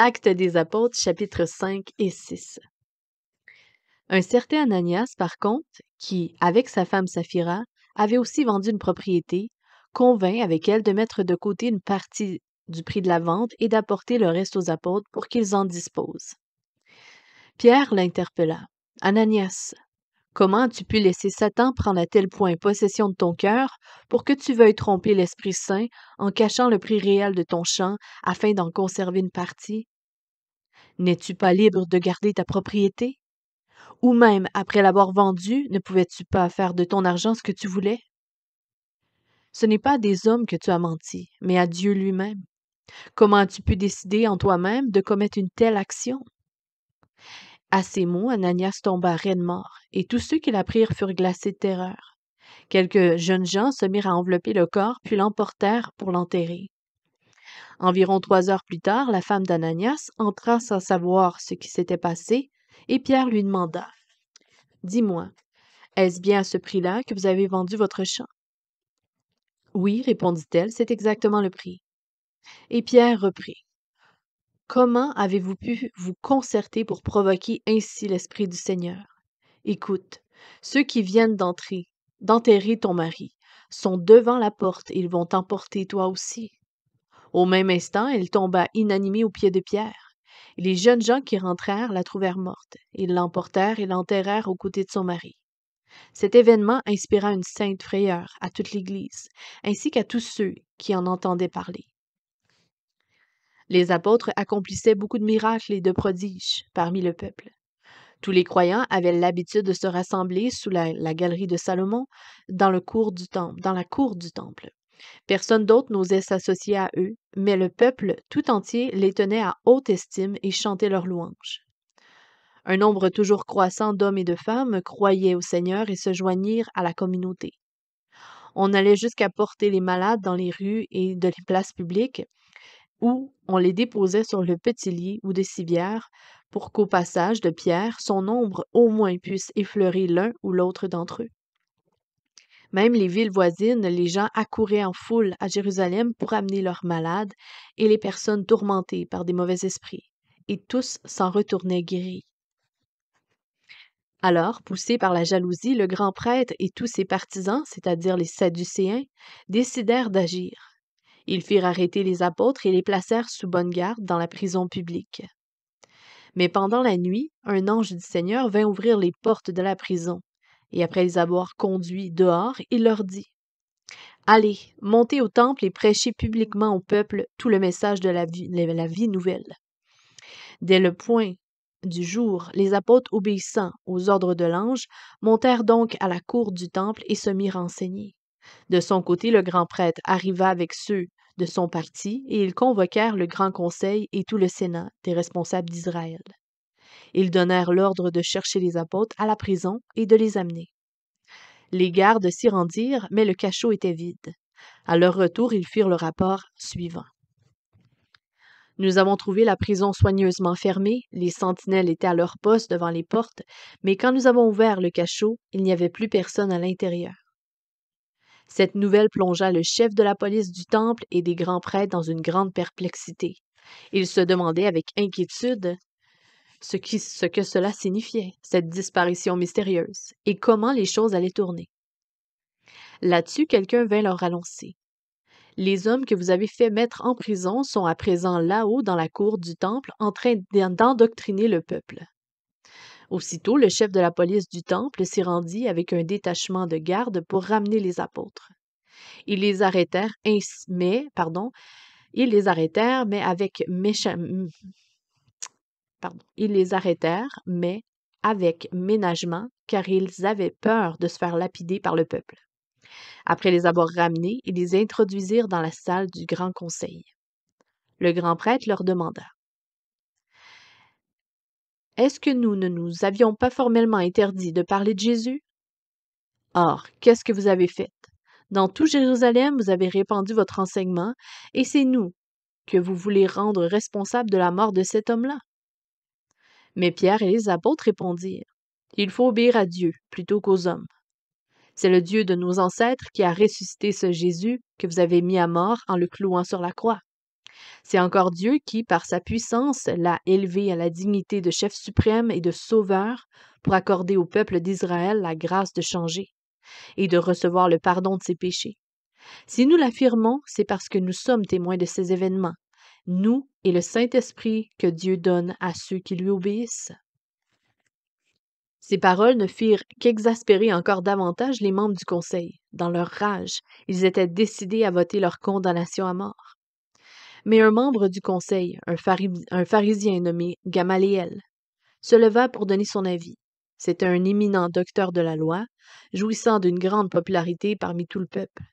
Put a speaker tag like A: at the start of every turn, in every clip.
A: Actes des Apôtres, chapitres 5 et 6. Un certain Ananias, par contre, qui, avec sa femme Saphira, avait aussi vendu une propriété, convint avec elle de mettre de côté une partie du prix de la vente et d'apporter le reste aux apôtres pour qu'ils en disposent. Pierre l'interpella. Ananias, comment as-tu pu laisser Satan prendre à tel point possession de ton cœur pour que tu veuilles tromper l'Esprit Saint en cachant le prix réel de ton champ afin d'en conserver une partie? N'es-tu pas libre de garder ta propriété? Ou même, après l'avoir vendue, ne pouvais-tu pas faire de ton argent ce que tu voulais? Ce n'est pas à des hommes que tu as menti, mais à Dieu lui-même. Comment as-tu pu décider en toi-même de commettre une telle action? À ces mots, Ananias tomba raide mort, et tous ceux qui l'apprirent furent glacés de terreur. Quelques jeunes gens se mirent à envelopper le corps, puis l'emportèrent pour l'enterrer. Environ 3 heures plus tard, la femme d'Ananias entra sans savoir ce qui s'était passé, et Pierre lui demanda, « Dis-moi, est-ce bien à ce prix-là que vous avez vendu votre champ? » « Oui, répondit-elle, c'est exactement le prix. » Et Pierre reprit, « Comment avez-vous pu vous concerter pour provoquer ainsi l'Esprit du Seigneur? Écoute, ceux qui viennent d'enterrer ton mari, sont devant la porte et ils vont t'emporter toi aussi. » Au même instant, elle tomba inanimée aux pieds de Pierre. Et les jeunes gens qui rentrèrent la trouvèrent morte. Ils l'emportèrent et l'enterrèrent aux côtés de son mari. Cet événement inspira une sainte frayeur à toute l'Église, ainsi qu'à tous ceux qui en entendaient parler. Les apôtres accomplissaient beaucoup de miracles et de prodiges parmi le peuple. Tous les croyants avaient l'habitude de se rassembler sous la galerie de Salomon dans la cour du temple. Personne d'autre n'osait s'associer à eux, mais le peuple tout entier les tenait à haute estime et chantait leurs louanges. Un nombre toujours croissant d'hommes et de femmes croyaient au Seigneur et se joignirent à la communauté. On allait jusqu'à porter les malades dans les rues et de les places publiques, où on les déposait sur le petit lit ou des civières pour qu'au passage de Pierre, son ombre au moins puisse effleurer l'un ou l'autre d'entre eux. Même les villes voisines, les gens accouraient en foule à Jérusalem pour amener leurs malades et les personnes tourmentées par des mauvais esprits, et tous s'en retournaient guéris. Alors, poussé par la jalousie, le grand prêtre et tous ses partisans, c'est-à-dire les Sadducéens, décidèrent d'agir. Ils firent arrêter les apôtres et les placèrent sous bonne garde dans la prison publique. Mais pendant la nuit, un ange du Seigneur vint ouvrir les portes de la prison, et après les avoir conduits dehors, il leur dit, « Allez, montez au temple et prêchez publiquement au peuple tout le message de la vie nouvelle. » Dès le point du jour, les apôtres, obéissant aux ordres de l'ange, montèrent donc à la cour du temple et se mirent à enseigner. De son côté, le grand prêtre arriva avec ceux de son parti, et ils convoquèrent le grand conseil et tout le sénat des responsables d'Israël. Ils donnèrent l'ordre de chercher les apôtres à la prison et de les amener. Les gardes s'y rendirent, mais le cachot était vide. À leur retour, ils firent le rapport suivant. Nous avons trouvé la prison soigneusement fermée, les sentinelles étaient à leur poste devant les portes, mais quand nous avons ouvert le cachot, il n'y avait plus personne à l'intérieur. Cette nouvelle plongea le chef de la police du temple et des grands prêtres dans une grande perplexité. Ils se demandaient avec inquiétude ce que cela signifiait, cette disparition mystérieuse, et comment les choses allaient tourner. Là-dessus, quelqu'un vint leur annoncer. « Les hommes que vous avez fait mettre en prison sont à présent là-haut dans la cour du temple en train d'endoctriner le peuple. » Aussitôt, le chef de la police du temple s'y rendit avec un détachement de garde pour ramener les apôtres. Ils les arrêtèrent, mais avec ménagement, car ils avaient peur de se faire lapider par le peuple. Après les avoir ramenés, ils les introduisirent dans la salle du grand conseil. Le grand prêtre leur demanda, « Est-ce que nous ne nous avions pas formellement interdit de parler de Jésus? Or, qu'est-ce que vous avez fait? Dans tout Jérusalem, vous avez répandu votre enseignement, et c'est nous que vous voulez rendre responsables de la mort de cet homme-là. » Mais Pierre et les apôtres répondirent, « Il faut obéir à Dieu plutôt qu'aux hommes. C'est le Dieu de nos ancêtres qui a ressuscité ce Jésus que vous avez mis à mort en le clouant sur la croix. C'est encore Dieu qui, par sa puissance, l'a élevé à la dignité de chef suprême et de sauveur pour accorder au peuple d'Israël la grâce de changer et de recevoir le pardon de ses péchés. Si nous l'affirmons, c'est parce que nous sommes témoins de ces événements, nous et le Saint-Esprit que Dieu donne à ceux qui lui obéissent. Ces paroles ne firent qu'exaspérer encore davantage les membres du conseil. Dans leur rage, ils étaient décidés à voter leur condamnation à mort. Mais un membre du conseil, un pharisien nommé Gamaliel, se leva pour donner son avis. C'était un éminent docteur de la loi, jouissant d'une grande popularité parmi tout le peuple.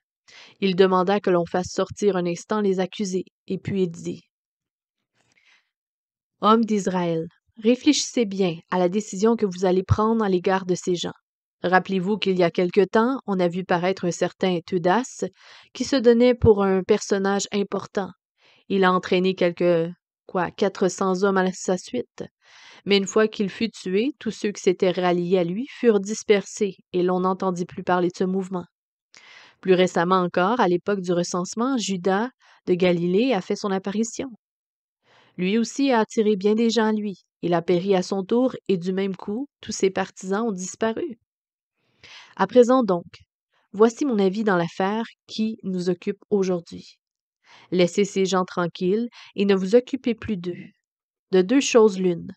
A: Il demanda que l'on fasse sortir un instant les accusés, et puis il dit: Hommes d'Israël, réfléchissez bien à la décision que vous allez prendre à l'égard de ces gens. Rappelez-vous qu'il y a quelque temps, on a vu paraître un certain Teudas qui se donnait pour un personnage important. Il a entraîné 400 hommes à sa suite. Mais une fois qu'il fut tué, tous ceux qui s'étaient ralliés à lui furent dispersés et l'on n'entendit plus parler de ce mouvement. Plus récemment encore, à l'époque du recensement, Judas de Galilée a fait son apparition. Lui aussi a attiré bien des gens à lui. Il a péri à son tour et du même coup, tous ses partisans ont disparu. À présent donc, voici mon avis dans l'affaire qui nous occupe aujourd'hui. Laissez ces gens tranquilles et ne vous occupez plus d'eux. De deux choses l'une.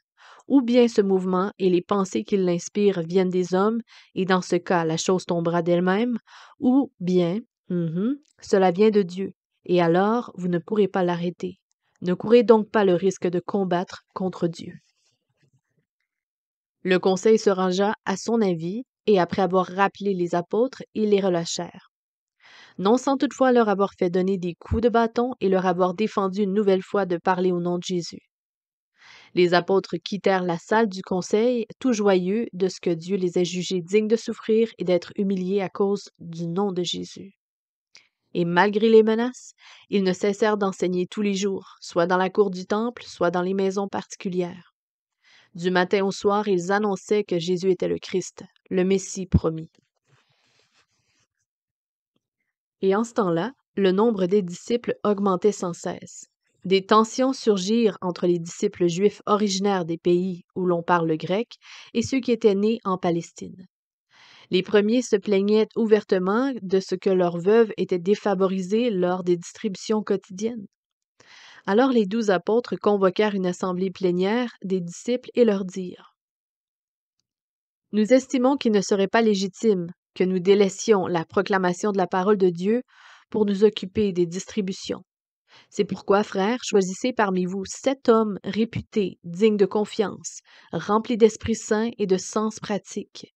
A: Ou bien ce mouvement et les pensées qui l'inspirent viennent des hommes, et dans ce cas, la chose tombera d'elle-même, ou bien, cela vient de Dieu, et alors vous ne pourrez pas l'arrêter. Ne courez donc pas le risque de combattre contre Dieu. Le conseil se rangea à son avis, et après avoir rappelé les apôtres, ils les relâchèrent. Non sans toutefois leur avoir fait donner des coups de bâton et leur avoir défendu une nouvelle fois de parler au nom de Jésus. Les apôtres quittèrent la salle du conseil, tout joyeux de ce que Dieu les ait jugés dignes de souffrir et d'être humiliés à cause du nom de Jésus. Et malgré les menaces, ils ne cessèrent d'enseigner tous les jours, soit dans la cour du temple, soit dans les maisons particulières. Du matin au soir, ils annonçaient que Jésus était le Christ, le Messie promis. Et en ce temps-là, le nombre des disciples augmentait sans cesse. Des tensions surgirent entre les disciples juifs originaires des pays où l'on parle le grec et ceux qui étaient nés en Palestine. Les premiers se plaignaient ouvertement de ce que leurs veuves étaient défavorisées lors des distributions quotidiennes. Alors les 12 apôtres convoquèrent une assemblée plénière des disciples et leur dirent: Nous estimons qu'il ne serait pas légitime que nous délaissions la proclamation de la parole de Dieu pour nous occuper des distributions. C'est pourquoi, frères, choisissez parmi vous 7 hommes réputés, dignes de confiance, remplis d'Esprit Saint et de sens pratique.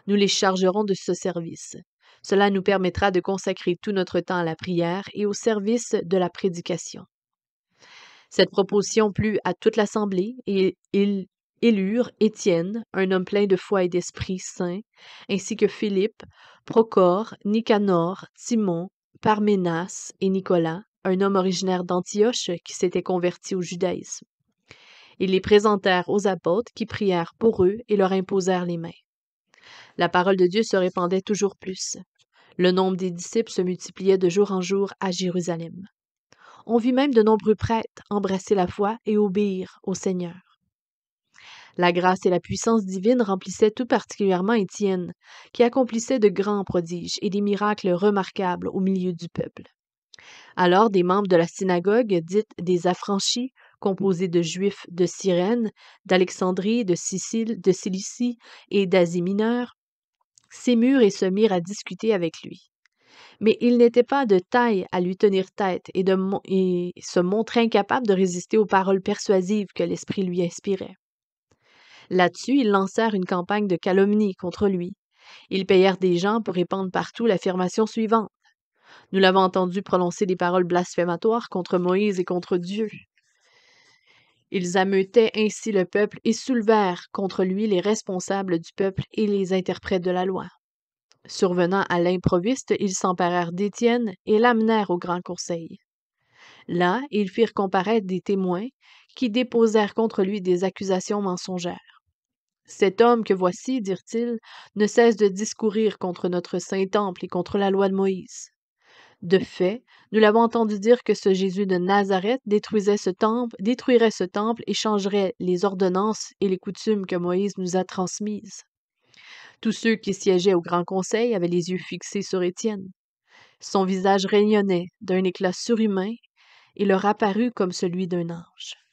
A: Nous les chargerons de ce service. Cela nous permettra de consacrer tout notre temps à la prière et au service de la prédication. Cette proposition plut à toute l'assemblée et ils élurent Étienne, un homme plein de foi et d'Esprit Saint, ainsi que Philippe, Procore, Nicanor, Timon, Parménas et Nicolas, un homme originaire d'Antioche qui s'était converti au judaïsme. Ils les présentèrent aux apôtres qui prièrent pour eux et leur imposèrent les mains. La parole de Dieu se répandait toujours plus. Le nombre des disciples se multipliait de jour en jour à Jérusalem. On vit même de nombreux prêtres embrasser la foi et obéir au Seigneur. La grâce et la puissance divine remplissaient tout particulièrement Étienne, qui accomplissait de grands prodiges et des miracles remarquables au milieu du peuple. Alors des membres de la synagogue, dite des affranchis, composés de Juifs de Cyrène, d'Alexandrie, de Cilicie et d'Asie mineure, s'émurent et se mirent à discuter avec lui. Mais il n'était pas de taille à lui tenir tête et se montrait incapable de résister aux paroles persuasives que l'Esprit lui inspirait. Là-dessus, ils lancèrent une campagne de calomnie contre lui. Ils payèrent des gens pour répandre partout l'affirmation suivante: Nous l'avons entendu prononcer des paroles blasphématoires contre Moïse et contre Dieu. Ils ameutaient ainsi le peuple et soulevèrent contre lui les responsables du peuple et les interprètes de la loi. Survenant à l'improviste, ils s'emparèrent d'Étienne et l'amenèrent au grand conseil. Là, ils firent comparaître des témoins qui déposèrent contre lui des accusations mensongères. Cet homme que voici, dirent-ils, ne cesse de discourir contre notre saint temple et contre la loi de Moïse. De fait, nous l'avons entendu dire que ce Jésus de Nazareth détruirait ce temple et changerait les ordonnances et les coutumes que Moïse nous a transmises. Tous ceux qui siégeaient au Grand Conseil avaient les yeux fixés sur Étienne. Son visage rayonnait d'un éclat surhumain et leur apparut comme celui d'un ange.